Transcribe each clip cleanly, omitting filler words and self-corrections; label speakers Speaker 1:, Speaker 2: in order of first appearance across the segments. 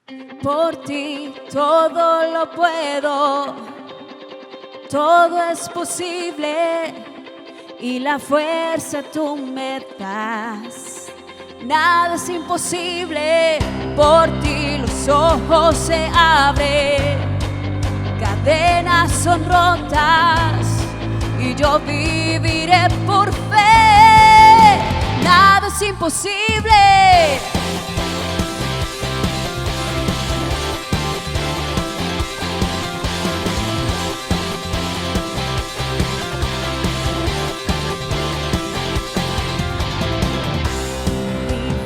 Speaker 1: Por ti todo lo puedo, todo es posible y la fuerza tú me das. Nada es imposible, por ti los ojos se abren, cadenas son rotas y yo viviré por fe. Nada es imposible.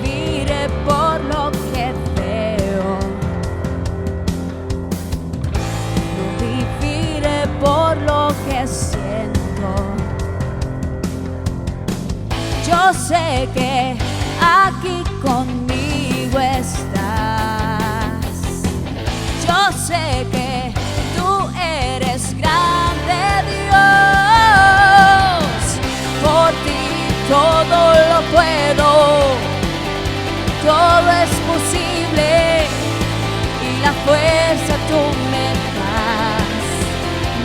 Speaker 1: Viviré por lo que veo, no viviré por lo que siento. Yo sé que aquí conmigo estás. Yo sé que tú eres grande, Dios. Por ti todo lo puedo, todo es posible y la fuerza tú me das.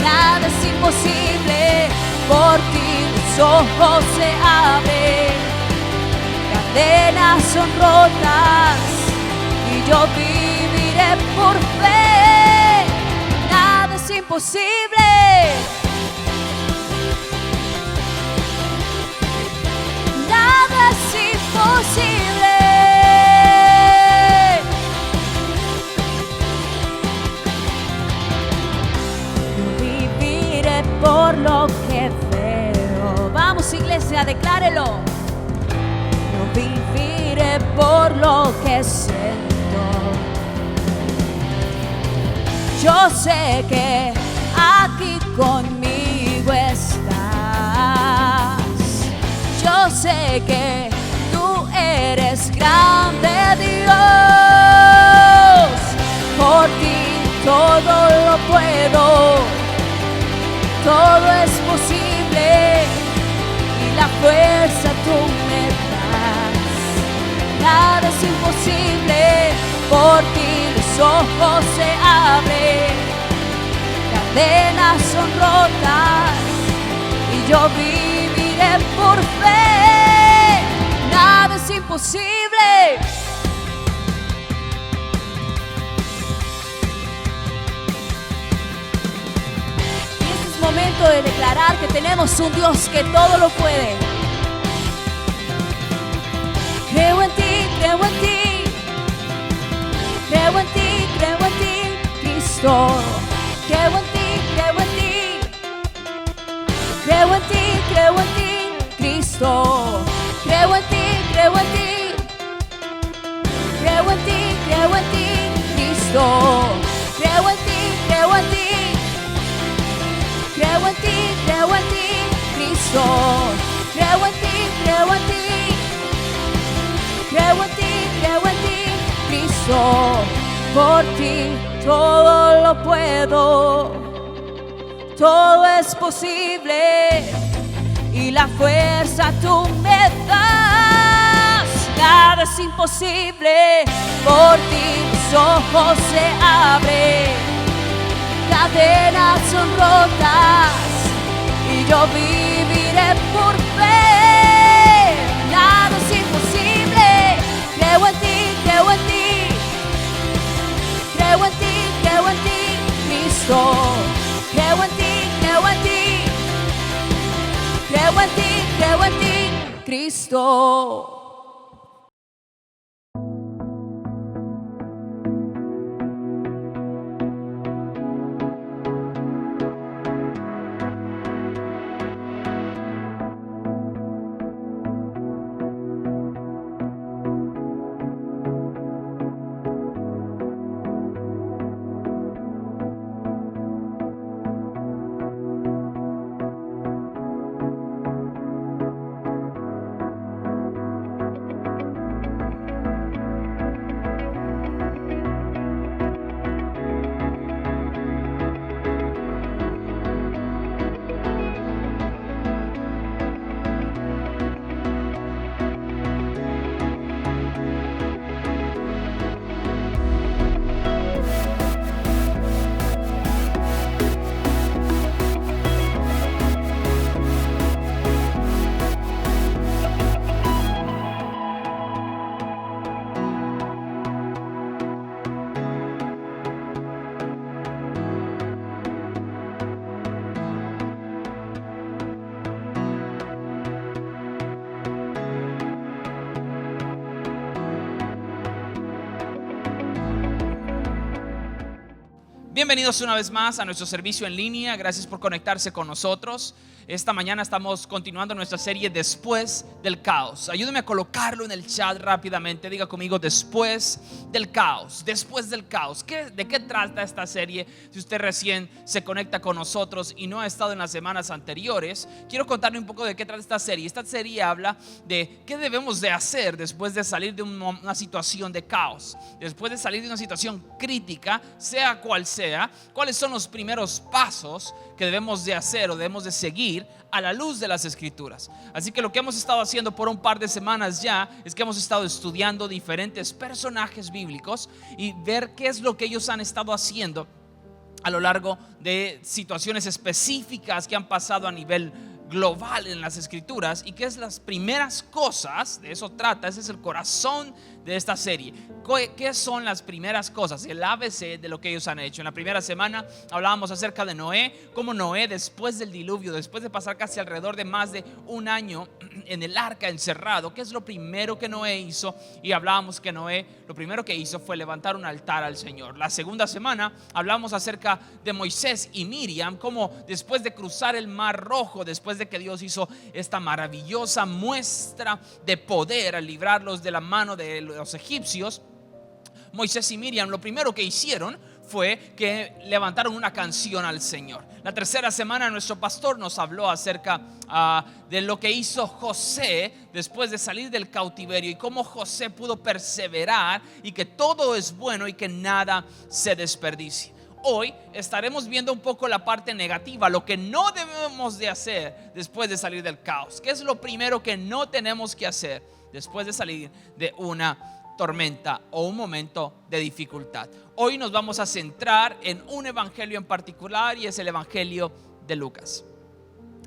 Speaker 1: Nada es imposible, por ti los ojos se abren, cadenas son rotas y yo viviré por fe. Nada es imposible. Nada es imposible. No viviré por lo que veo. Vamos, iglesia, declárelo. No viviré por lo que siento. Yo sé que aquí conmigo estás. Yo sé que tú eres grande, Dios. Por ti todo lo puedo, todo es posible y la fuerza tú me das. Nada es imposible, por ti los ojos se abren, cadenas son rotas y yo viviré por fe. Nada es imposible. Y este es momento de declarar que tenemos un Dios que todo lo puede. Creo en ti, creo en ti, creo en ti, creo en ti, Cristo. Creo en ti, creo en ti, creo en ti, creo en ti, Cristo. Creo en ti, creo en ti, creo en ti, creo en ti, Cristo. Creo en ti, creo en ti, creo en ti, creo en ti, Cristo. Creo en ti, creo en ti, creo en ti, creo en ti, Cristo. Por ti todo lo puedo, todo es posible y la fuerza tú me das. Nada es imposible, por ti mis ojos se abren, cadenas son rotas y yo viviré por fe. Nada es imposible, creo en ti, creo en ti, creo en ti, creo en ti, Cristo. Creo en ti, creo en ti, creo en ti, creo en ti, Cristo.
Speaker 2: Bienvenidos una vez más a nuestro servicio en línea. Gracias por conectarse con nosotros. Esta mañana estamos continuando nuestra serie Después del Caos. Ayúdeme a colocarlo en el chat rápidamente. Diga conmigo: Después del Caos. Después del Caos. ¿De qué trata esta serie? Si usted recién se conecta con nosotros y no ha estado en las semanas anteriores, quiero contarle un poco de qué trata esta serie. Esta serie habla de qué debemos de hacer después de salir de una situación de caos, después de salir de una situación crítica, sea cual sea. ¿Cuáles son los primeros pasos que debemos de hacer o debemos de seguir a la luz de las Escrituras? Así que lo que hemos estado haciendo por un par de semanas ya es que hemos estado estudiando diferentes personajes bíblicos y ver qué es lo que ellos han estado haciendo a lo largo de situaciones específicas que han pasado a nivel global en las Escrituras, y qué es las primeras cosas. De eso trata, ese es el corazón de esta serie. ¿Qué son las primeras cosas? El ABC de lo que ellos han hecho. En la primera semana hablábamos acerca de Noé, cómo Noé, después del diluvio, después de pasar casi alrededor de más de un año en el arca encerrado, ¿qué es lo primero que Noé hizo? Y hablábamos que Noé lo primero que hizo fue levantar un altar al Señor. La segunda semana hablamos acerca de Moisés y Miriam, cómo después de cruzar el Mar Rojo, después de que Dios hizo esta maravillosa muestra de poder al librarlos de la mano de los egipcios, Moisés y Miriam lo primero que hicieron fue que levantaron una canción al Señor. La tercera semana nuestro pastor nos habló acerca de lo que hizo José después de salir del cautiverio y cómo José pudo perseverar y que todo es bueno y que nada se desperdicie. Hoy estaremos viendo un poco la parte negativa, lo que no debemos de hacer después de salir del caos. ¿Qué es lo primero que no tenemos que hacer después de salir de una tormenta o un momento de dificultad? Hoy nos vamos a centrar en un evangelio en particular, y es el evangelio de Lucas.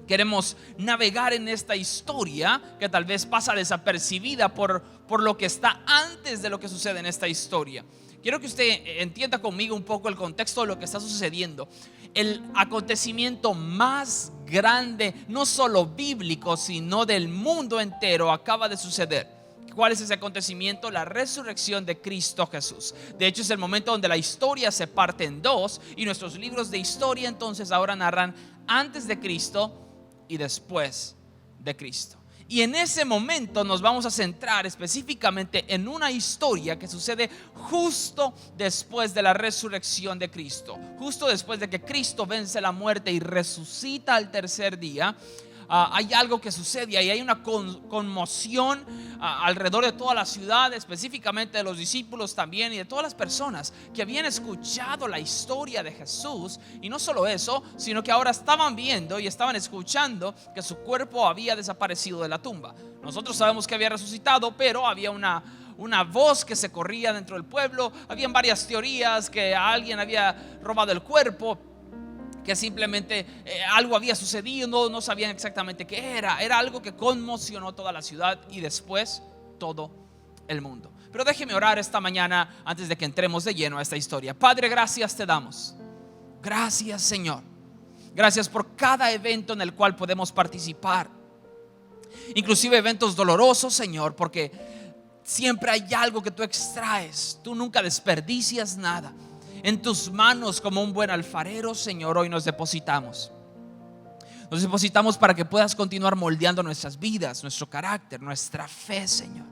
Speaker 2: Queremos navegar en esta historia que tal vez pasa desapercibida por lo que está antes de lo que sucede en esta historia. Quiero que usted entienda conmigo un poco el contexto de lo que está sucediendo. El acontecimiento más grande, no solo bíblico, sino del mundo entero, acaba de suceder. ¿Cuál es ese acontecimiento? La resurrección de Cristo Jesús. De hecho, es el momento donde la historia se parte en dos, y nuestros libros de historia entonces ahora narran antes de Cristo y después de Cristo. Y en ese momento nos vamos a centrar específicamente en una historia que sucede justo después de la resurrección de Cristo, justo después de que Cristo vence la muerte y resucita al tercer día. Hay algo que sucede y hay una conmoción alrededor de toda la ciudad, específicamente de los discípulos también y de todas las personas que habían escuchado la historia de Jesús. Y no solo eso, sino que ahora estaban viendo y estaban escuchando que su cuerpo había desaparecido de la tumba. Nosotros sabemos que había resucitado, pero había una voz que se corría dentro del pueblo. Habían varias teorías que alguien había robado el cuerpo, que simplemente algo había sucedido, no sabían exactamente qué era. Era algo que conmocionó toda la ciudad y después todo el mundo. Pero déjeme orar esta mañana antes de que entremos de lleno a esta historia. Padre, gracias te damos. Gracias, Señor. Gracias por cada evento en el cual podemos participar, inclusive eventos dolorosos, Señor, porque siempre hay algo que tú extraes. Tú nunca desperdicias nada. En tus manos, como un buen alfarero, Señor, hoy nos depositamos. Nos depositamos para que puedas continuar moldeando nuestras vidas, nuestro carácter, nuestra fe, Señor.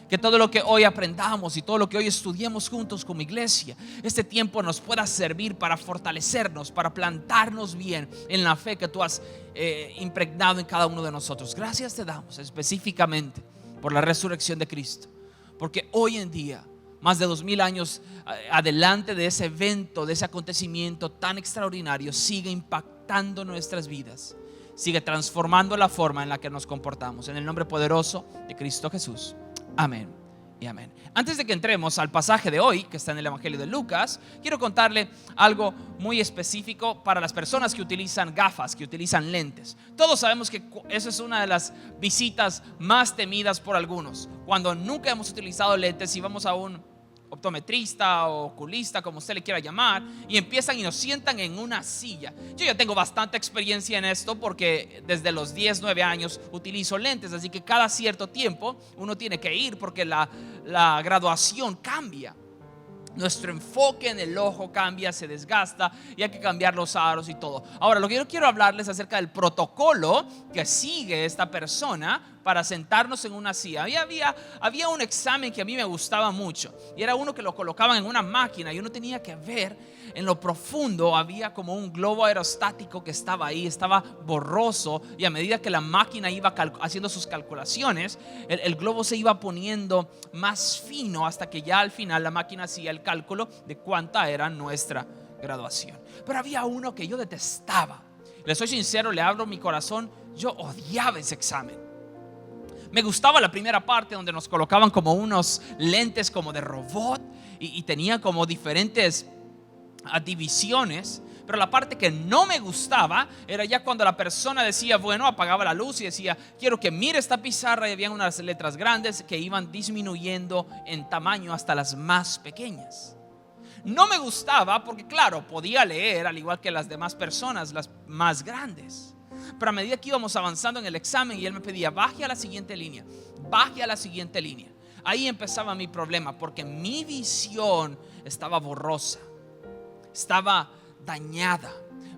Speaker 2: Que todo lo que hoy aprendamos y todo lo que hoy estudiemos juntos como iglesia, este tiempo nos pueda servir para fortalecernos, para plantarnos bien en la fe que tú has impregnado en cada uno de nosotros. Gracias te damos específicamente por la resurrección de Cristo, porque hoy en día, más de 2000 años adelante de ese evento, de ese acontecimiento tan extraordinario, sigue impactando nuestras vidas, sigue transformando la forma en la que nos comportamos. En el nombre poderoso de Cristo Jesús, amén y amén. Antes de que entremos al pasaje de hoy, que está en el evangelio de Lucas, quiero contarle algo muy específico para las personas que utilizan gafas, que utilizan lentes. Todos sabemos que esa es una de las visitas más temidas por algunos. Cuando nunca hemos utilizado lentes y vamos a un optometrista o oculista, como usted le quiera llamar, y empiezan y nos sientan en una silla. Yo ya tengo bastante experiencia en esto porque desde los 10, 9 años utilizo lentes, así que cada cierto tiempo uno tiene que ir porque la graduación cambia. Nuestro enfoque en el ojo cambia, se desgasta y hay que cambiar los aros y todo. Ahora, lo que yo quiero hablarles acerca del protocolo que sigue esta persona para sentarnos en una silla. Había un examen que a mí me gustaba mucho y era uno que lo colocaban en una máquina y uno tenía que ver en lo profundo. Había como un globo aerostático que estaba ahí, estaba borroso, y a medida que la máquina iba haciendo sus calculaciones, el globo se iba poniendo más fino hasta que ya al final la máquina hacía el cálculo de cuánta era nuestra graduación. Pero había uno que yo detestaba. Le soy sincero, le abro mi corazón, yo odiaba ese examen. Me gustaba la primera parte donde nos colocaban como unos lentes como de robot y tenían como diferentes divisiones. Pero la parte que no me gustaba era ya cuando la persona decía, bueno, apagaba la luz y decía, quiero que mire esta pizarra, y había unas letras grandes que iban disminuyendo en tamaño hasta las más pequeñas. No me gustaba porque, claro, podía leer al igual que las demás personas, las más grandes. Pero a medida que íbamos avanzando en el examen y él me pedía, baje a la siguiente línea, baje a la siguiente línea, ahí empezaba mi problema, porque mi visión estaba borrosa, estaba dañada.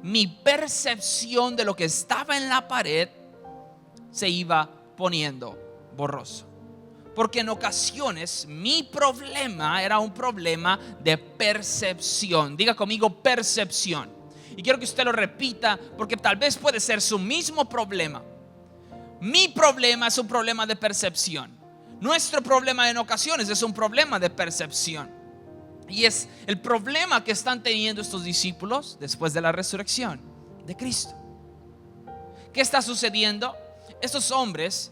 Speaker 2: Mi percepción de lo que estaba en la pared se iba poniendo borroso, porque en ocasiones mi problema era un problema de percepción. Diga conmigo, percepción. Y quiero que usted lo repita, porque tal vez puede ser su mismo problema. Mi problema es un problema de percepción. Nuestro problema en ocasiones es un problema de percepción. Y es el problema que están teniendo estos discípulos después de la resurrección de Cristo. ¿Qué está sucediendo? Estos hombres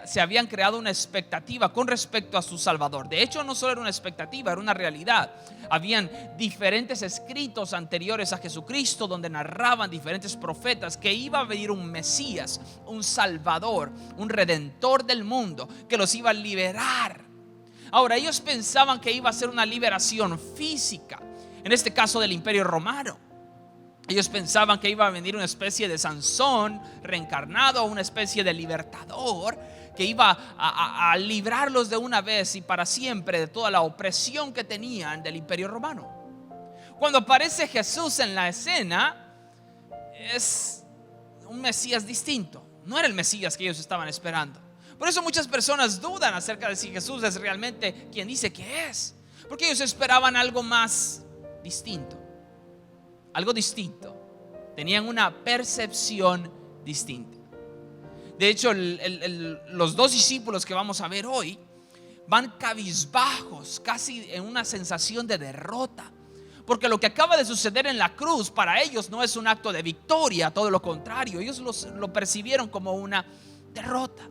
Speaker 2: se habían creado una expectativa con respecto a su Salvador. De hecho, no solo era una expectativa, era una realidad. Habían diferentes escritos anteriores a Jesucristo donde narraban diferentes profetas que iba a venir un Mesías, un Salvador, un Redentor del mundo, que los iba a liberar. Ahora, ellos pensaban que iba a ser una liberación física, en este caso del Imperio Romano. Ellos pensaban que iba a venir una especie de Sansón reencarnado, una especie de libertador que iba a librarlos de una vez y para siempre de toda la opresión que tenían del Imperio Romano. Cuando aparece Jesús en la escena, es un Mesías distinto. No era el Mesías que ellos estaban esperando. Por eso muchas personas dudan acerca de si Jesús es realmente quien dice que es, porque ellos esperaban algo más distinto. Algo distinto. Tenían una percepción distinta. De hecho, los dos discípulos que vamos a ver hoy van cabizbajos, casi en una sensación de derrota, porque lo que acaba de suceder en la cruz para ellos no es un acto de victoria, todo lo contrario. Ellos lo percibieron como una derrota.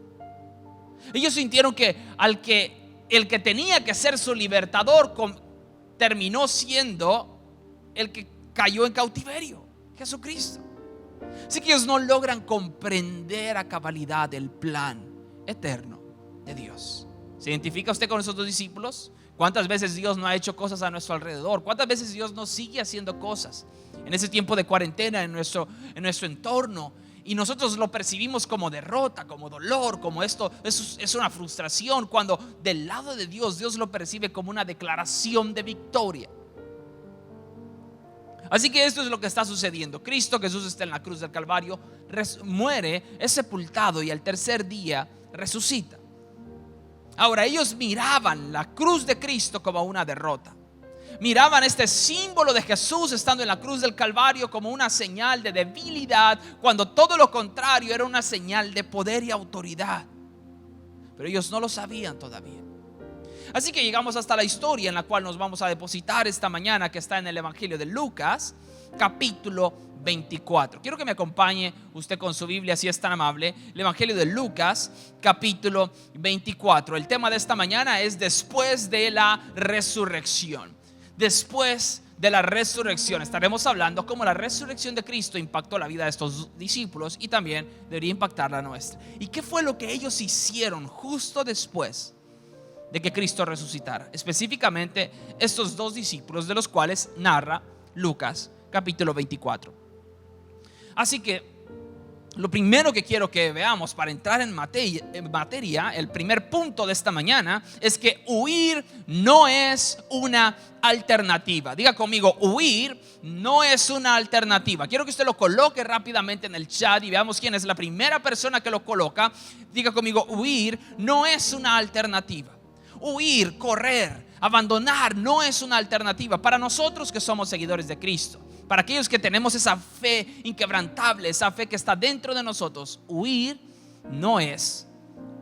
Speaker 2: Ellos sintieron que el que tenía que ser su libertador terminó siendo el que cayó en cautiverio, Jesucristo. Así que ellos no logran comprender a cabalidad el plan eterno de Dios. ¿Se identifica usted con esos dos discípulos? ¿Cuántas veces Dios no ha hecho cosas a nuestro alrededor? ¿Cuántas veces Dios no sigue haciendo cosas en ese tiempo de cuarentena en nuestro entorno? Y nosotros lo percibimos como derrota, como dolor, como esto es una frustración, cuando del lado de Dios, Dios lo percibe como una declaración de victoria. Así que esto es lo que está sucediendo. Cristo Jesús está en la cruz del Calvario, muere, es sepultado y al tercer día resucita. Ahora, ellos miraban la cruz de Cristo como una derrota. Miraban este símbolo de Jesús estando en la cruz del Calvario como una señal de debilidad, cuando todo lo contrario era una señal de poder y autoridad. Pero ellos no lo sabían todavía. Así que llegamos hasta la historia en la cual nos vamos a depositar esta mañana, que está en el Evangelio de Lucas, capítulo 24. Quiero que me acompañe usted con su Biblia, si es tan amable. El Evangelio de Lucas, capítulo 24. El tema de esta mañana es después de la resurrección. Después de la resurrección. Estaremos hablando cómo la resurrección de Cristo impactó la vida de estos discípulos y también debería impactar la nuestra. ¿Y qué fue lo que ellos hicieron justo después de que Cristo resucitara? Específicamente estos dos discípulos, de los cuales narra Lucas capítulo 24. Así que lo primero que quiero que veamos para entrar en materia, el primer punto de esta mañana es que huir no es una alternativa. Diga conmigo, huir no es una alternativa. Quiero que usted lo coloque rápidamente en el chat y veamos quién es la primera persona que lo coloca. Diga conmigo, huir no es una alternativa. Huir, correr, abandonar no es una alternativa para nosotros que somos seguidores de Cristo. Para aquellos que tenemos esa fe inquebrantable, esa fe que está dentro de nosotros, huir no es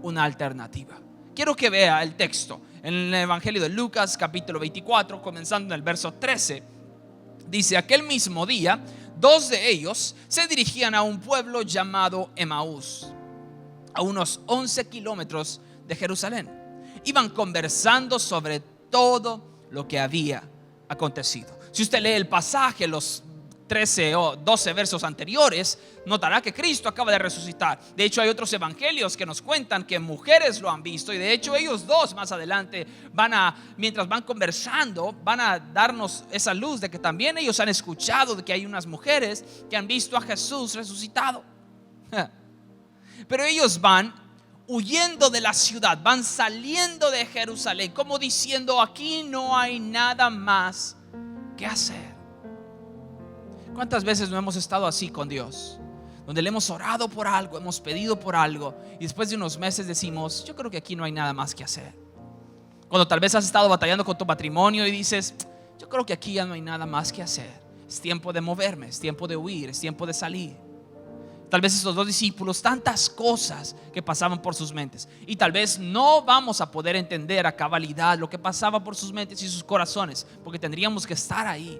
Speaker 2: una alternativa. Quiero que vea el texto en el Evangelio de Lucas capítulo 24, comenzando en el verso 13. Dice: aquel mismo día, 2 de ellos se dirigían a un pueblo llamado Emaús, a unos 11 kilómetros de Jerusalén. Iban conversando sobre todo lo que había acontecido. Si usted lee el pasaje, los 13 o 12 versos anteriores, notará que Cristo acaba de resucitar. De hecho, hay otros evangelios que nos cuentan que mujeres lo han visto, y de hecho ellos dos más adelante mientras van conversando, van a darnos esa luz de que también ellos han escuchado de que hay unas mujeres que han visto a Jesús resucitado. Pero ellos van huyendo de la ciudad, van saliendo de Jerusalén, como diciendo: aquí no hay nada más que hacer. ¿Cuántas veces no hemos estado así con Dios? Donde le hemos orado por algo, hemos pedido por algo, y después de unos meses decimos: yo creo que aquí no hay nada más que hacer. Cuando tal vez has estado batallando con tu matrimonio y dices: yo creo que aquí ya no hay nada más que hacer. Es tiempo de moverme, es tiempo de huir, es tiempo de salir. Tal vez estos dos discípulos, tantas cosas que pasaban por sus mentes, y tal vez no vamos a poder entender a cabalidad lo que pasaba por sus mentes y sus corazones, porque tendríamos que estar ahí.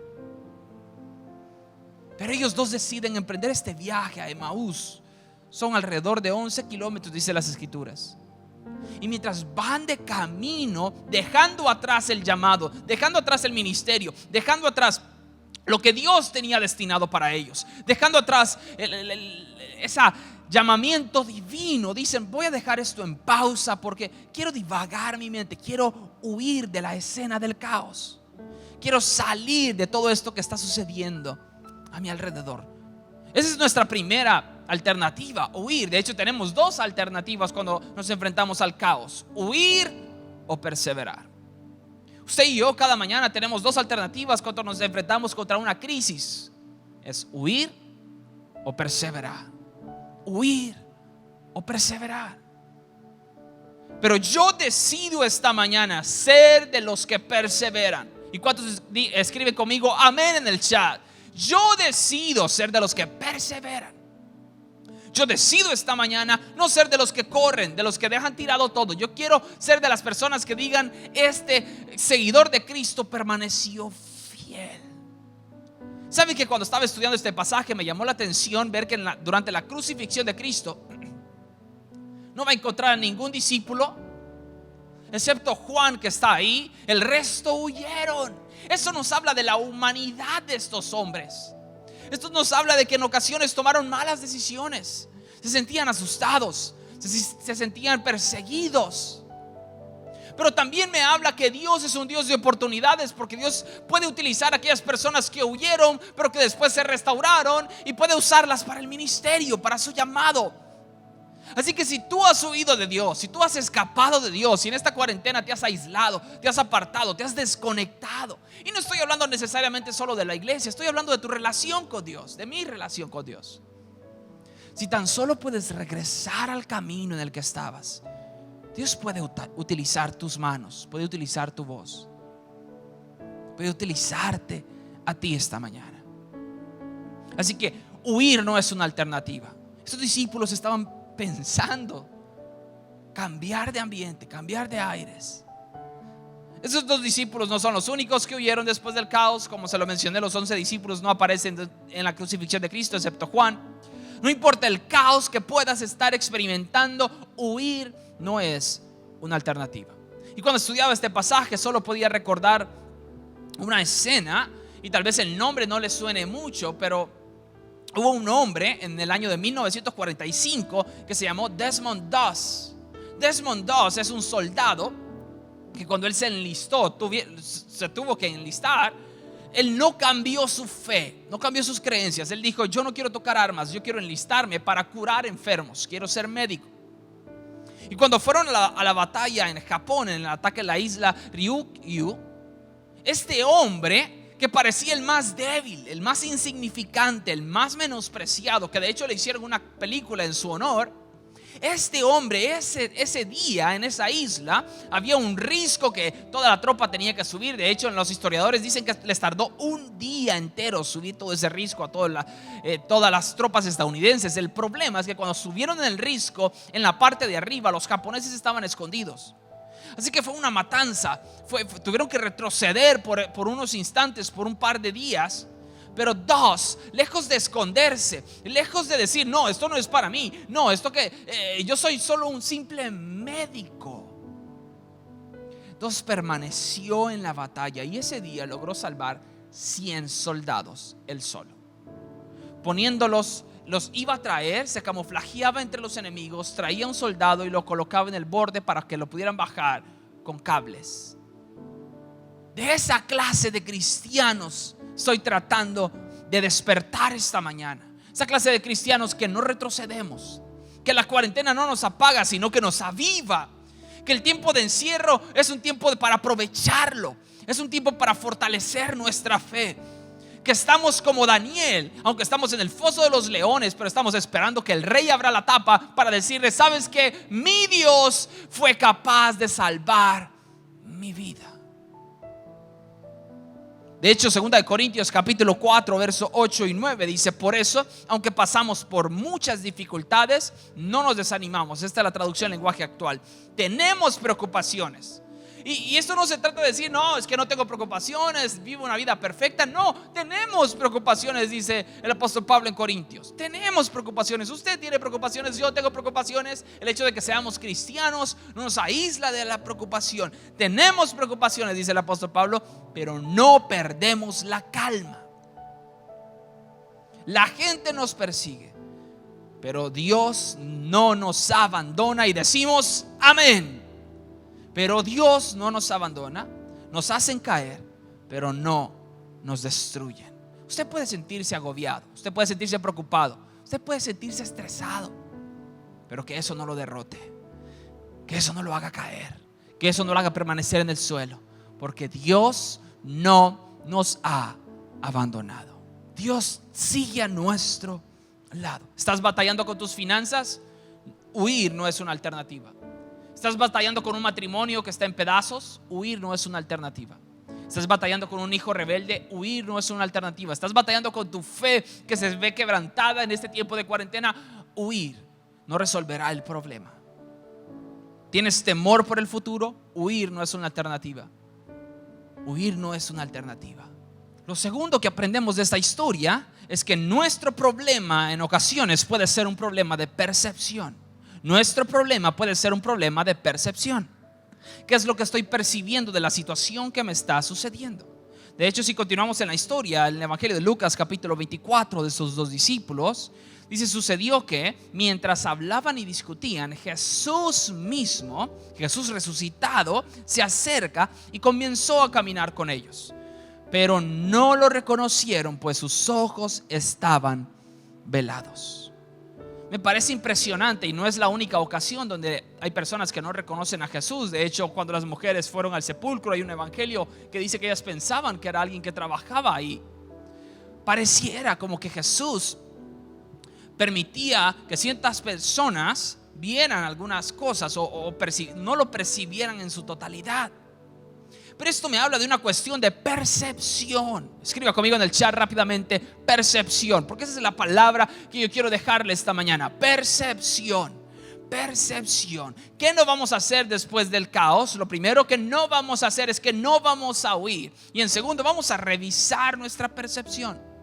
Speaker 2: Pero ellos dos deciden emprender este viaje a Emaús. Son alrededor de 11 kilómetros, dice las escrituras. Y mientras van de camino, dejando atrás el llamado, dejando atrás el ministerio, dejando atrás lo que Dios tenía destinado para ellos, dejando atrás ese llamamiento divino, dicen: voy a dejar esto en pausa porque quiero divagar mi mente, quiero huir de la escena del caos, quiero salir de todo esto que está sucediendo a mi alrededor. Esa es nuestra primera alternativa, huir. De hecho, tenemos dos alternativas cuando nos enfrentamos al caos: huir o perseverar. Usted y yo cada mañana tenemos dos alternativas cuando nos enfrentamos contra una crisis: es huir o perseverar. Huir o perseverar. Pero yo decido esta mañana ser de los que perseveran. ¿Y cuántos escriben conmigo amén en el chat? Yo decido ser de los que perseveran. Yo decido esta mañana no ser de los que corren, de los que dejan tirado todo. Yo quiero ser de las personas que digan: este seguidor de Cristo permaneció fiel. ¿Saben que cuando estaba estudiando este pasaje me llamó la atención ver que durante la crucifixión de Cristo no va a encontrar a ningún discípulo excepto Juan, que está ahí? El resto huyeron. Eso nos habla de la humanidad de estos hombres. Esto nos habla de que en ocasiones tomaron malas decisiones, se sentían asustados, se sentían perseguidos. Pero también me habla que Dios es un Dios de oportunidades, porque Dios puede utilizar a aquellas personas que huyeron pero que después se restauraron, y puede usarlas para el ministerio, para su llamado. Así que si tú has huido de Dios, si tú has escapado de Dios, si en esta cuarentena te has aislado, te has apartado, te has desconectado, y no estoy hablando necesariamente solo de la iglesia, estoy hablando de tu relación con Dios, de mi relación con Dios. Si tan solo puedes regresar al camino en el que estabas, Dios puede utilizar tus manos, puede utilizar tu voz, puede utilizarte a ti esta mañana. Así que huir no es una alternativa. Estos discípulos estaban pensando cambiar de ambiente, cambiar de aires. Esos dos discípulos no son los únicos que huyeron después del caos. Como se lo mencioné, los 11 discípulos no aparecen en la crucifixión de Cristo excepto Juan. No importa el caos que puedas estar experimentando, huir no es una alternativa. Y cuando estudiaba este pasaje solo podía recordar una escena, y tal vez el nombre no le suene mucho, pero hubo un hombre en el año de 1945 que se llamó Desmond Doss. Desmond Doss es un soldado que cuando él se enlistó, se tuvo que enlistar. él no cambió su fe, no cambió sus creencias. Él dijo: yo no quiero tocar armas, yo quiero enlistarme para curar enfermos, quiero ser médico. Y cuando fueron a la batalla en Japón, en el ataque a la isla Ryukyu, este hombre que parecía el más débil, el más insignificante, el más menospreciado, que de hecho le hicieron una película en su honor, este hombre, ese día en esa isla había un risco que toda la tropa tenía que subir. De hecho, los historiadores dicen que les tardó un día entero subir todo ese risco a todas las tropas estadounidenses. El problema es que cuando subieron en el risco, en la parte de arriba, los japoneses estaban escondidos. Así que fue una matanza. Tuvieron que retroceder por unos instantes, por un par de días. Pero dos, lejos de esconderse, lejos de decir: no, esto no es para mí, no, yo soy solo un simple médico, dos permaneció en la batalla y ese día logró salvar 100 soldados él solo. Poniéndolos, los iba a traer, se camuflajeaba entre los enemigos, traía un soldado y lo colocaba en el borde para que lo pudieran bajar con cables. De esa clase de cristianos estoy tratando de despertar esta mañana. Esa clase de cristianos que no retrocedemos, que la cuarentena no nos apaga, sino que nos aviva. Que el tiempo de encierro es un tiempo para aprovecharlo, es un tiempo para fortalecer nuestra fe. Que estamos como Daniel, aunque estamos en el foso de los leones, pero estamos esperando que el rey abra la tapa para decirle: ¿sabes qué? Mi Dios fue capaz de salvar mi vida. De hecho, 2 Corintios capítulo 4 verso 8 y 9 dice: por eso, aunque pasamos por muchas dificultades, no nos desanimamos. Esta es la traducción en lenguaje actual. Tenemos preocupaciones. Y esto no se trata de decir: no, es que no tengo preocupaciones, vivo una vida perfecta. No, tenemos preocupaciones, dice el apóstol Pablo en Corintios. Tenemos preocupaciones. Usted tiene preocupaciones, yo tengo preocupaciones. El hecho de que seamos cristianos no nos aísla de la preocupación. Tenemos preocupaciones, dice el apóstol Pablo, pero no perdemos la calma. La gente nos persigue, pero Dios no nos abandona y decimos: amén. Pero Dios no nos abandona, nos hacen caer, pero no nos destruyen. Usted puede sentirse agobiado, usted puede sentirse preocupado, usted puede sentirse estresado, pero que eso no lo derrote, que eso no lo haga caer, que eso no lo haga permanecer en el suelo, porque Dios no nos ha abandonado. Dios sigue a nuestro lado. ¿Estás batallando con tus finanzas? Huir no es una alternativa. ¿Estás batallando con un matrimonio que está en pedazos? Huir no es una alternativa. ¿Estás batallando con un hijo rebelde? Huir no es una alternativa. ¿Estás batallando con tu fe que se ve quebrantada en este tiempo de cuarentena? Huir no resolverá el problema. ¿Tienes temor por el futuro? Huir no es una alternativa. Huir no es una alternativa. Lo segundo que aprendemos de esta historia es que nuestro problema en ocasiones puede ser un problema de percepción. Nuestro problema puede ser un problema de percepción. ¿Qué es lo que estoy percibiendo de la situación que me está sucediendo? De hecho, si continuamos en la historia, en el Evangelio de Lucas capítulo 24 de esos dos discípulos, dice: sucedió que mientras hablaban y discutían, Jesús mismo, Jesús resucitado, se acerca y comenzó a caminar con ellos. Pero no lo reconocieron, pues sus ojos estaban velados. Me parece impresionante y no es la única ocasión donde hay personas que no reconocen a Jesús. De hecho, cuando las mujeres fueron al sepulcro, hay un evangelio que dice que ellas pensaban que era alguien que trabajaba ahí. Pareciera como que Jesús permitía que ciertas personas vieran algunas cosas o no lo percibieran en su totalidad. Pero esto me habla de una cuestión de percepción. Escriba conmigo en el chat rápidamente: percepción, porque esa es la palabra que yo quiero dejarle esta mañana. Percepción. Percepción. ¿Qué no vamos a hacer después del caos? Lo primero que no vamos a hacer es que no vamos a huir. Y en segundo, vamos a revisar nuestra percepción.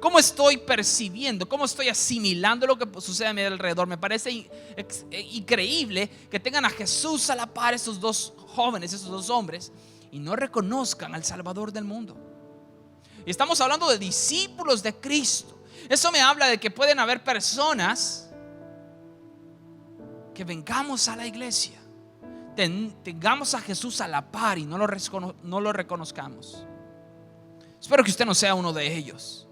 Speaker 2: ¿Cómo estoy percibiendo? ¿Cómo estoy asimilando lo que sucede a mi alrededor? Me parece increíble que tengan a Jesús a la par, esos dos jóvenes, esos dos hombres, y no reconozcan al Salvador del mundo. Y estamos hablando de discípulos de Cristo. Eso me habla de que pueden haber personas que vengamos a la iglesia, tengamos a Jesús a la par y no lo reconozcamos. Espero que usted no sea uno de ellos.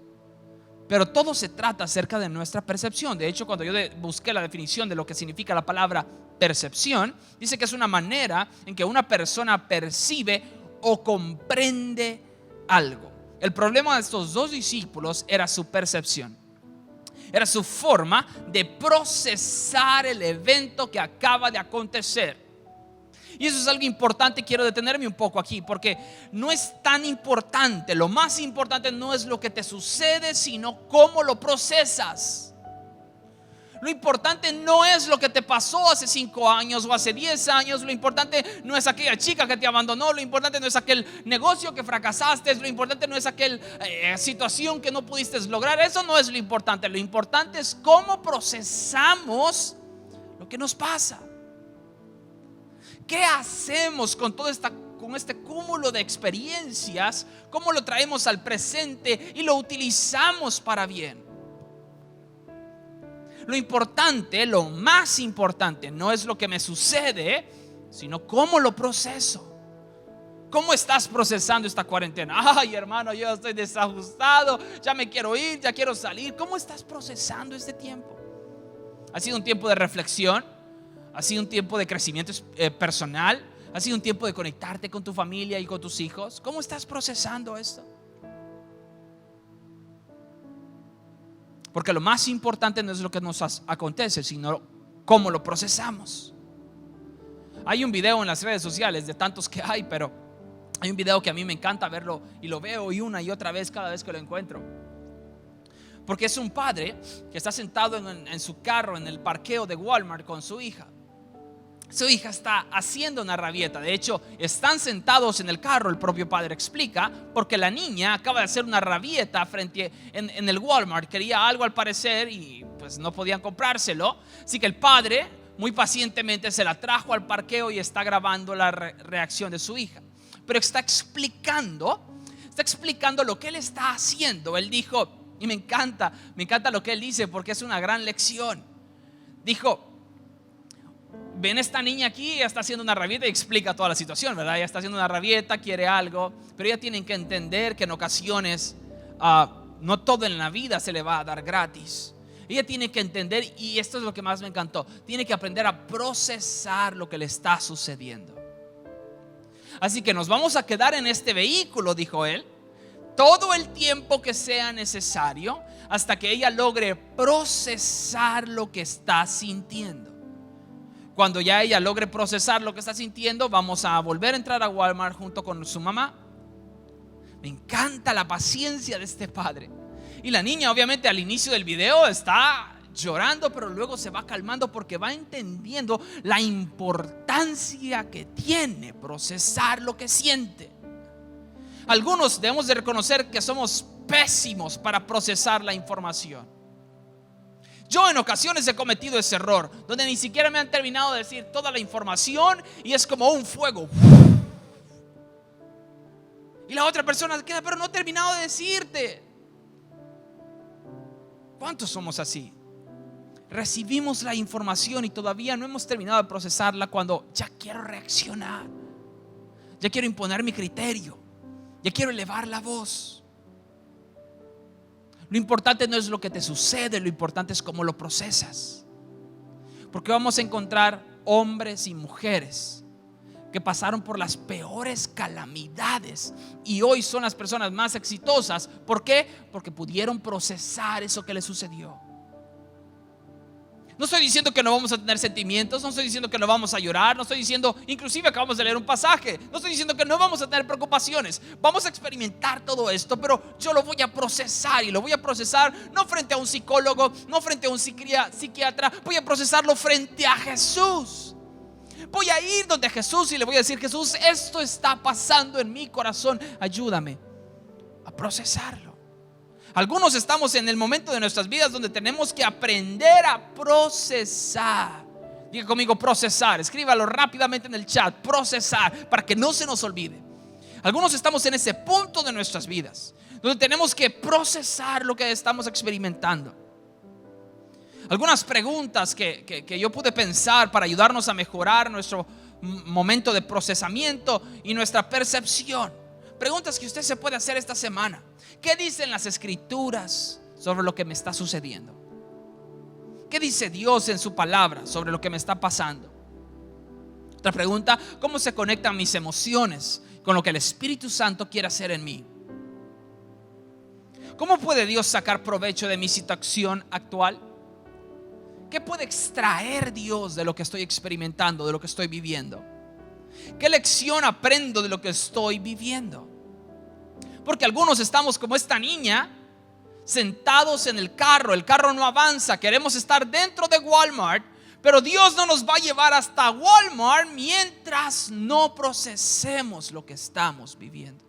Speaker 2: Pero todo se trata acerca de nuestra percepción. De hecho, cuando yo busqué la definición de lo que significa la palabra percepción, dice que es una manera en que una persona percibe o comprende algo. El problema de estos dos discípulos era su percepción. Era su forma de procesar el evento que acaba de acontecer. Y eso es algo importante. Quiero detenerme un poco aquí, porque no es tan importante. Lo más importante no es lo que te sucede, sino cómo lo procesas. Lo importante no es lo que te pasó hace 5 años o hace 10 años. Lo importante no es aquella chica que te abandonó. Lo importante no es aquel negocio que fracasaste. Lo importante no es aquella situación que no pudiste lograr. Eso no es lo importante. Lo importante es cómo procesamos lo que nos pasa. ¿Qué hacemos con con este cúmulo de experiencias? ¿Cómo lo traemos al presente y lo utilizamos para bien? Lo importante, lo más importante, no es lo que me sucede, sino cómo lo proceso. ¿Cómo estás procesando esta cuarentena? Ay, hermano, yo estoy desajustado, ya me quiero ir, ya quiero salir. ¿Cómo estás procesando este tiempo? ¿Ha sido un tiempo de reflexión? ¿Ha sido un tiempo de crecimiento personal? ¿Ha sido un tiempo de conectarte con tu familia y con tus hijos? ¿Cómo estás procesando esto? Porque lo más importante no es lo que nos acontece, sino cómo lo procesamos. Hay un video en las redes sociales, de tantos que hay, pero hay un video que a mí me encanta verlo y lo veo una y otra vez cada vez que lo encuentro. Porque es un padre que está sentado en su carro en el parqueo de Walmart con su hija. Su hija está haciendo una rabieta. De hecho, están sentados en el carro, el propio padre explica, porque la niña acaba de hacer una rabieta en el Walmart. Quería algo al parecer y pues no podían comprárselo. Así que el padre muy pacientemente se la trajo al parqueo y está grabando la reacción de su hija. Pero está explicando lo que él está haciendo. Él dijo, y me encanta lo que él dice porque es una gran lección. Dijo: ven, esta niña aquí, ella está haciendo una rabieta, y explica toda la situación, ¿verdad? Ella está haciendo una rabieta, quiere algo, pero ella tiene que entender que en ocasiones no todo en la vida se le va a dar gratis. Ella tiene que entender, y esto es lo que más me encantó, tiene que aprender a procesar lo que le está sucediendo. Así que nos vamos a quedar en este vehículo, dijo él, todo el tiempo que sea necesario, hasta que ella logre procesar lo que está sintiendo. Cuando ya ella logre procesar lo que está sintiendo, vamos a volver a entrar a Walmart junto con su mamá. Me encanta la paciencia de este padre. Y la niña obviamente al inicio del video está llorando, pero luego se va calmando porque va entendiendo la importancia que tiene procesar lo que siente. Algunos debemos de reconocer que somos pésimos para procesar la información. Yo en ocasiones he cometido ese error, donde ni siquiera me han terminado de decir toda la información y es como un fuego. Y la otra persona queda, pero no he terminado de decirte. ¿Cuántos somos así? Recibimos la información y todavía no hemos terminado de procesarla cuando ya quiero reaccionar. Ya quiero imponer mi criterio. Ya quiero elevar la voz. Lo importante no es lo que te sucede, lo importante es cómo lo procesas. Porque vamos a encontrar hombres y mujeres que pasaron por las peores calamidades y hoy son las personas más exitosas. ¿Por qué? Porque pudieron procesar eso que les sucedió. No estoy diciendo que no vamos a tener sentimientos, no estoy diciendo que no vamos a llorar, no estoy diciendo, inclusive acabamos de leer un pasaje, no estoy diciendo que no vamos a tener preocupaciones. Vamos a experimentar todo esto, pero yo lo voy a procesar, y lo voy a procesar no frente a un psicólogo, no frente a un psiquiatra, voy a procesarlo frente a Jesús. Voy a ir donde Jesús y le voy a decir: Jesús, esto está pasando en mi corazón, ayúdame a procesarlo. Algunos estamos en el momento de nuestras vidas donde tenemos que aprender a procesar. Diga conmigo: procesar. Escríbalo rápidamente en el chat: procesar, para que no se nos olvide. Algunos estamos en ese punto de nuestras vidas donde tenemos que procesar lo que estamos experimentando. Algunas preguntas que yo pude pensar para ayudarnos a mejorar nuestro momento de procesamiento y nuestra percepción. preguntas que usted se puede hacer esta semana. ¿Qué dicen las escrituras sobre lo que me está sucediendo? ¿Qué dice Dios en su palabra sobre lo que me está pasando? Otra pregunta: ¿cómo se conectan mis emociones con lo que el Espíritu Santo quiere hacer en mí? ¿Cómo puede Dios sacar provecho de mi situación actual? ¿Qué puede extraer Dios de lo que estoy experimentando, de lo que estoy viviendo? ¿Qué lección aprendo de lo que estoy viviendo? Porque algunos estamos como esta niña, sentados en el carro no avanza, queremos estar dentro de Walmart, pero Dios no nos va a llevar hasta Walmart mientras no procesemos lo que estamos viviendo.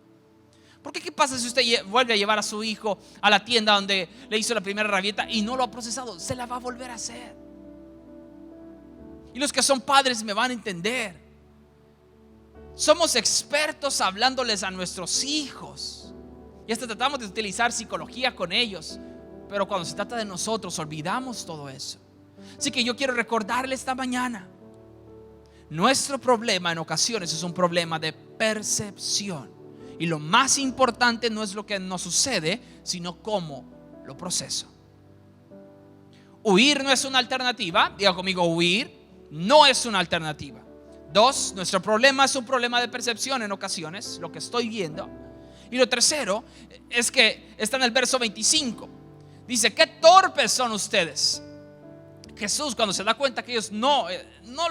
Speaker 2: Porque ¿qué pasa si usted vuelve a llevar a su hijo a la tienda donde le hizo la primera rabieta y no lo ha procesado? Se la va a volver a hacer. Y los que son padres me van a entender. Somos expertos hablándoles a nuestros hijos y hasta tratamos de utilizar psicología con ellos, pero cuando se trata de nosotros olvidamos todo eso. Así que yo quiero recordarle esta mañana: nuestro problema en ocasiones es un problema de percepción. Y lo más importante no es lo que nos sucede, sino cómo lo proceso. Huir no es una alternativa. Diga conmigo: huir no es una alternativa. 2, nuestro problema es un problema de percepción en ocasiones, lo que estoy viendo. Y lo tercero es que está en el verso 25. Dice: qué torpes son ustedes. Jesús, cuando se da cuenta que ellos no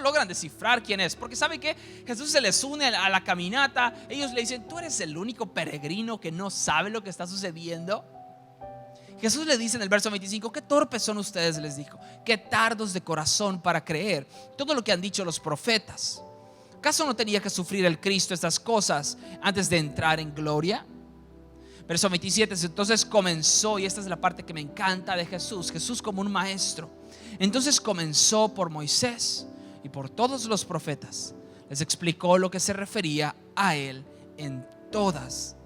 Speaker 2: logran descifrar quién es, porque sabe que Jesús se les une a la caminata, ellos le dicen: tú eres el único peregrino que no sabe lo que está sucediendo. Jesús le dice en el verso 25: qué torpes son ustedes, les dijo, qué tardos de corazón para creer todo lo que han dicho los profetas. ¿Acaso no tenía que sufrir el Cristo estas cosas antes de entrar en gloria? Verso 27: entonces comenzó, y esta es la parte que me encanta de Jesús como un maestro. Entonces comenzó por Moisés y por todos los profetas. Les explicó lo que se refería a él en todas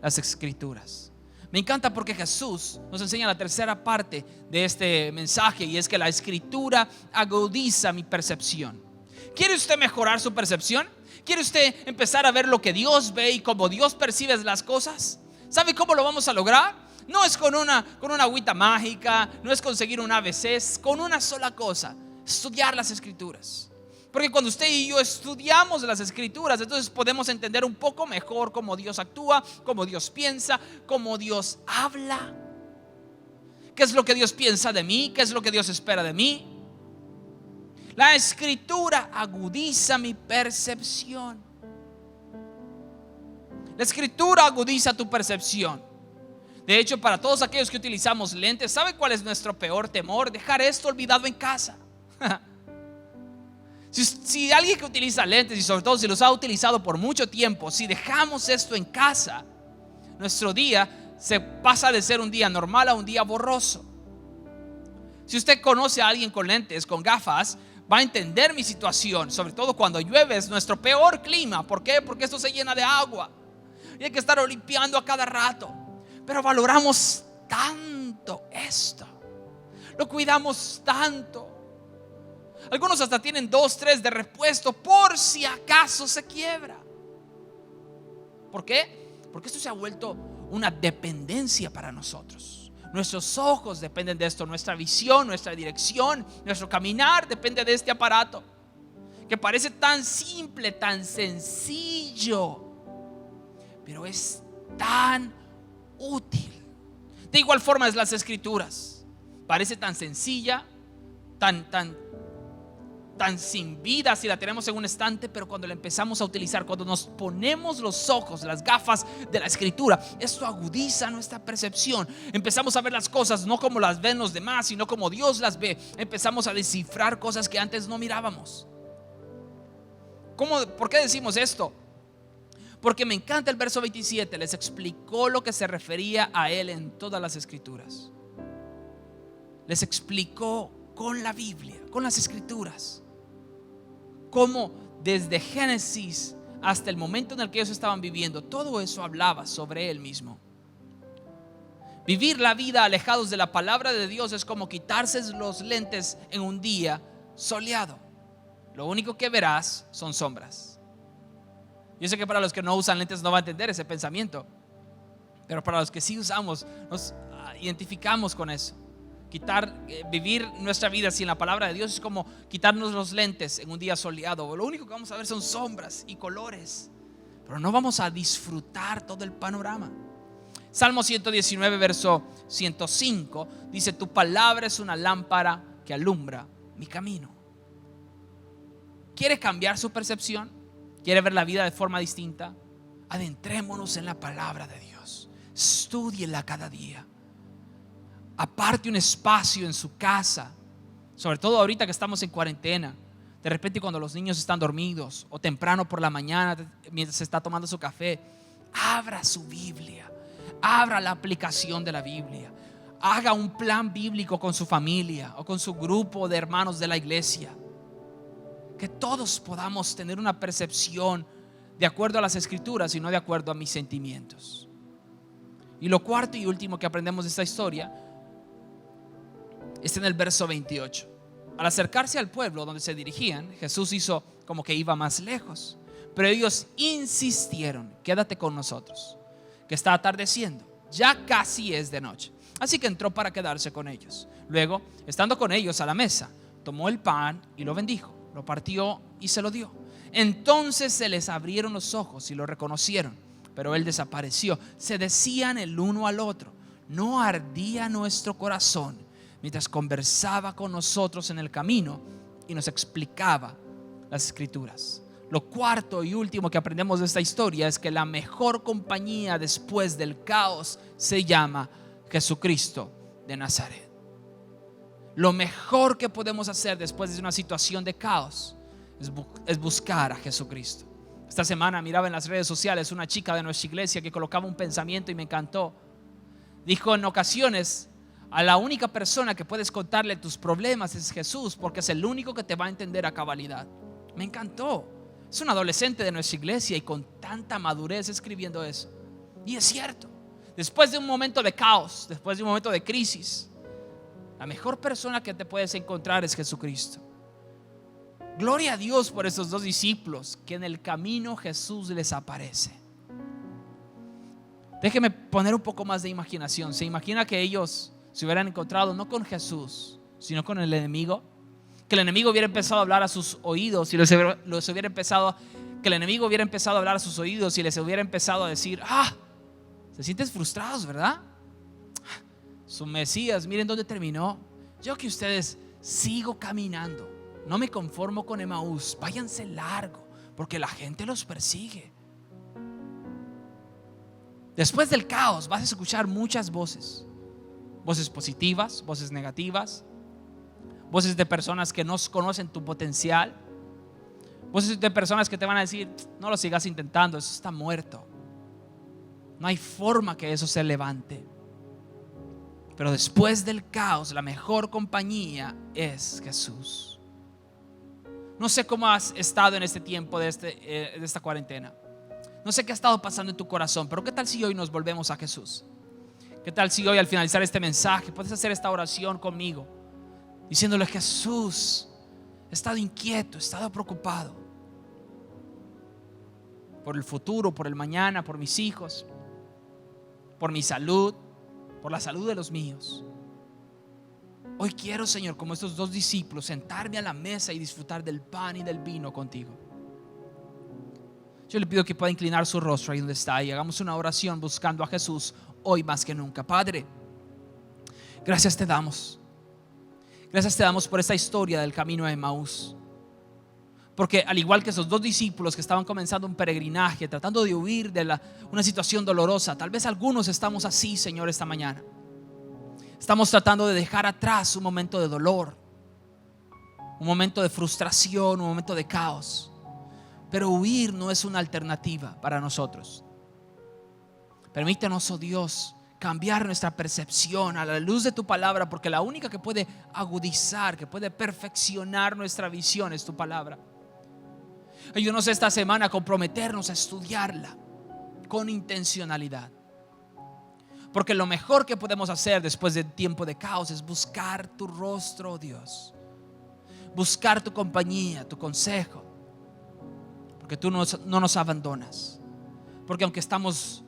Speaker 2: las escrituras. Me encanta porque Jesús nos enseña la tercera parte de este mensaje, y es que la escritura agudiza mi percepción. ¿Quiere usted mejorar su percepción? ¿Quiere usted empezar a ver lo que Dios ve y cómo Dios percibe las cosas? ¿Sabe cómo lo vamos a lograr? No es con una agüita mágica, no es conseguir un ABC, es con una sola cosa: estudiar las escrituras. Porque cuando usted y yo estudiamos las escrituras, entonces podemos entender un poco mejor cómo Dios actúa, cómo Dios piensa, cómo Dios habla. ¿Qué es lo que Dios piensa de mí? ¿Qué es lo que Dios espera de mí? La escritura agudiza mi percepción. La escritura agudiza tu percepción. De hecho, para todos aquellos que utilizamos lentes, ¿sabe cuál es nuestro peor temor? Dejar esto olvidado en casa. Si alguien que utiliza lentes, y sobre todo si los ha utilizado por mucho tiempo, si dejamos esto en casa, nuestro día se pasa de ser un día normal a un día borroso. Si usted conoce a alguien con lentes, con gafas, va a entender mi situación. Sobre todo cuando llueve, es nuestro peor clima. ¿Por qué? Porque esto se llena de agua y hay que estar limpiando a cada rato. Pero valoramos tanto esto, lo cuidamos tanto. Algunos hasta tienen 2, 3 de repuesto por si acaso se quiebra. ¿Por qué? Porque esto se ha vuelto una dependencia para nosotros. Nuestros ojos dependen de esto, nuestra visión, nuestra dirección, nuestro caminar depende de este aparato, que parece tan simple, tan sencillo, pero es tan útil. De igual forma es las escrituras. Parece tan sencilla, tan sin vida si la tenemos en un estante, pero cuando la empezamos a utilizar, cuando nos ponemos los ojos, las gafas de la escritura, esto agudiza nuestra percepción. Empezamos a ver las cosas no como las ven los demás, sino como Dios las ve. Empezamos a descifrar cosas que antes no mirábamos. ¿Por qué decimos esto? Porque me encanta el verso 27. Les explicó lo que se refería a él en todas las escrituras. Les explicó con la Biblia, con las escrituras, cómo desde Génesis hasta el momento en el que ellos estaban viviendo, todo eso hablaba sobre él mismo. Vivir la vida alejados de la palabra de Dios es como quitarse los lentes en un día soleado. Lo único que verás son sombras. Yo sé que para los que no usan lentes no va a entender ese pensamiento, pero para los que sí usamos, nos identificamos con eso. Vivir nuestra vida sin la palabra de Dios es como quitarnos los lentes en un día soleado. Lo único que vamos a ver son sombras y colores, pero no vamos a disfrutar todo el panorama. Salmo 119, verso 105 dice: tu palabra es una lámpara que alumbra mi camino. ¿Quiere cambiar su percepción? ¿Quiere ver la vida de forma distinta? Adentrémonos en la palabra de Dios. Estúdiela cada día. Aparte un espacio en su casa, sobre todo ahorita que estamos en cuarentena. De repente cuando los niños están dormidos o temprano por la mañana mientras se está tomando su café, abra su Biblia, abra la aplicación de la Biblia, haga un plan bíblico con su familia o con su grupo de hermanos de la iglesia. Que todos podamos tener una percepción de acuerdo a las escrituras y no de acuerdo a mis sentimientos. Y lo cuarto y último que aprendemos de esta historia está en el verso 28. Al acercarse al pueblo donde se dirigían, Jesús hizo como que iba más lejos, pero ellos insistieron: quédate con nosotros, que está atardeciendo, ya casi es de noche. Así que entró para quedarse con ellos. Luego, estando con ellos a la mesa, tomó el pan y lo bendijo, lo partió y se lo dio. Entonces se les abrieron los ojos y lo reconocieron, pero él desapareció. Se decían el uno al otro: ¿no ardía nuestro corazón mientras conversaba con nosotros en el camino y nos explicaba las escrituras? Lo cuarto y último que aprendemos de esta historia es que la mejor compañía después del caos se llama Jesucristo de Nazaret. Lo mejor que podemos hacer después de una situación de caos es buscar a Jesucristo. Esta semana miraba en las redes sociales una chica de nuestra iglesia que colocaba un pensamiento y me encantó. Dijo: en ocasiones a la única persona que puedes contarle tus problemas es Jesús, porque es el único que te va a entender a cabalidad. Me encantó. Es un adolescente de nuestra iglesia y con tanta madurez escribiendo eso. Y es cierto, después de un momento de caos, después de un momento de crisis, la mejor persona que te puedes encontrar es Jesucristo. Gloria a Dios por esos dos discípulos que en el camino Jesús les aparece. Déjeme poner un poco más de imaginación. ¿Se imagina que ellos se hubieran encontrado no con Jesús, sino con el enemigo? Que el enemigo hubiera empezado a hablar a sus oídos y que el enemigo hubiera empezado a hablar a sus oídos y les hubiera empezado a decir: se sienten frustrados, ¿verdad? Su Mesías, miren dónde terminó. Yo que ustedes sigo caminando, no me conformo con Emaús, váyanse largo porque la gente los persigue. Después del caos vas a escuchar muchas voces. Voces positivas, voces negativas, voces de personas que no conocen tu potencial, voces de personas que te van a decir: no lo sigas intentando, eso está muerto, no hay forma que eso se levante. Pero después del caos, la mejor compañía es Jesús. No sé cómo has estado en este tiempo de esta cuarentena. No sé qué ha estado pasando en tu corazón, pero ¿qué tal si hoy nos volvemos a Jesús? ¿Qué tal si hoy al finalizar este mensaje puedes hacer esta oración conmigo, diciéndole: Jesús, he estado inquieto, he estado preocupado por el futuro, por el mañana, por mis hijos, por mi salud, por la salud de los míos. Hoy quiero, Señor, como estos dos discípulos, sentarme a la mesa y disfrutar del pan y del vino contigo. Yo le pido que pueda inclinar su rostro ahí donde está y hagamos una oración buscando a Jesús hoy más que nunca. Padre, gracias te damos. Gracias te damos por esta historia del camino de Emaús. Porque al igual que esos dos discípulos que estaban comenzando un peregrinaje, tratando de huir de una situación dolorosa, tal vez algunos estamos así, Señor, esta mañana. Estamos tratando de dejar atrás un momento de dolor, un momento de frustración, un momento de caos. Pero huir no es una alternativa para nosotros. Permítanos, oh Dios, cambiar nuestra percepción a la luz de tu palabra, porque la única que puede agudizar, que puede perfeccionar nuestra visión es tu palabra. Ayúdanos esta semana a comprometernos a estudiarla con intencionalidad, porque lo mejor que podemos hacer después de tiempo de caos es buscar tu rostro, oh Dios, buscar tu compañía, tu consejo, porque tú no nos abandonas. Porque aunque estamos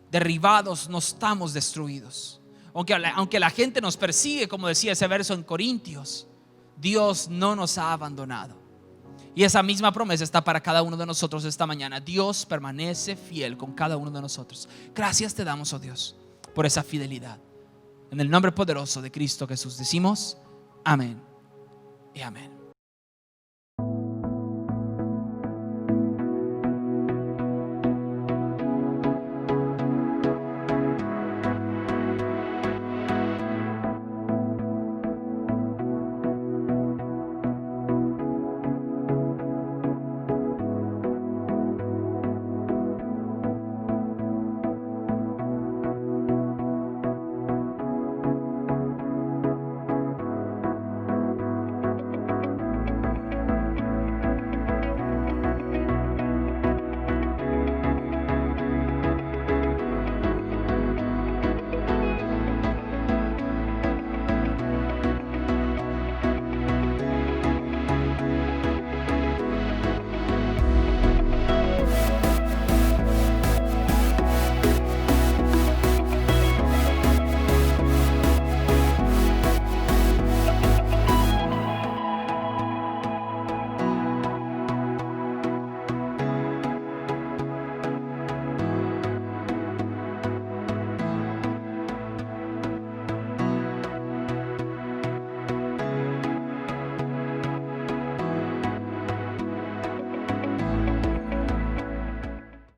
Speaker 2: derribados, no estamos destruidos. Aunque la gente nos persigue, como decía ese verso en Corintios, Dios no nos ha abandonado. Y esa misma promesa está para cada uno de nosotros esta mañana. Dios permanece fiel con cada uno de nosotros. Gracias te damos, oh Dios, por esa fidelidad. En el nombre poderoso de Cristo Jesús decimos amén y amén.